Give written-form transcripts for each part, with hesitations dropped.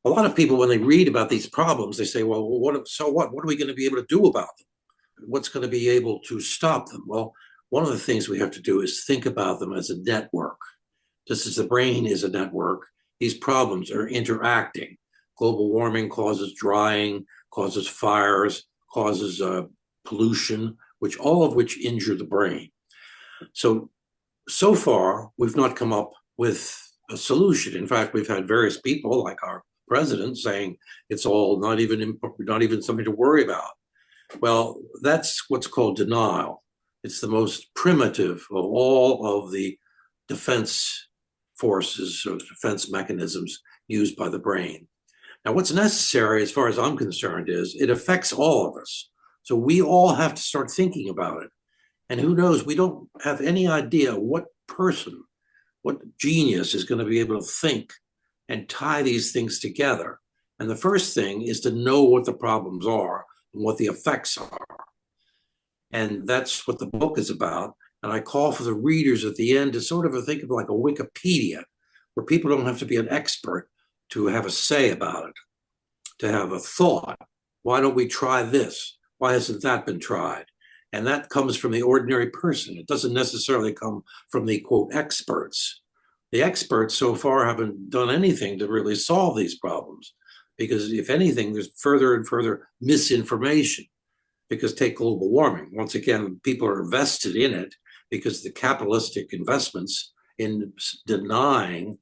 A lot of people, when they read about these problems, they say, well, so what? What are we going to be able to do about them? What's going to be able to stop them? Well, one of the things we have to do is think about them as a network. Just as the brain is a network, these problems are interacting. Global warming causes drying, causes fires, causes pollution, which all of which injure the brain. So far, we've not come up with a solution. In fact, we've had various people, like our president, saying it's all not even something to worry about. Well, that's what's called denial. It's the most primitive of all of the defense forces or defense mechanisms used by the brain. Now, what's necessary, as far as I'm concerned, is it affects all of us. So we all have to start thinking about it. And who knows, we don't have any idea what person, what genius is going to be able to think and tie these things together. And the first thing is to know what the problems are and what the effects are. And that's what the book is about. And I call for the readers at the end to sort of think of like a Wikipedia, where people don't have to be an expert to have a say about it, to have a thought. Why don't we try this? Why hasn't that been tried? And that comes from the ordinary person. It doesn't necessarily come from the quote experts. The experts so far haven't done anything to really solve these problems, because if anything, there's further and further misinformation. Because take global warming, once again, people are invested in it because the capitalistic investments in denying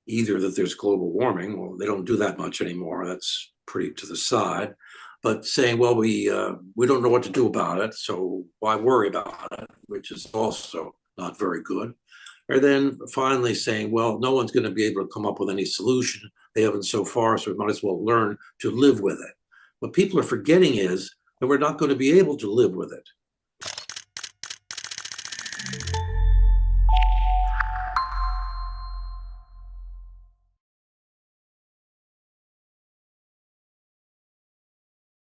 either that there's global warming, well, they don't do that much anymore. That's pretty to the side. But saying, well, we don't know what to do about it, so why worry about it, which is also not very good. Or then finally saying, well, no one's going to be able to come up with any solution. They haven't so far, so we might as well learn to live with it. What people are forgetting is that we're not going to be able to live with it.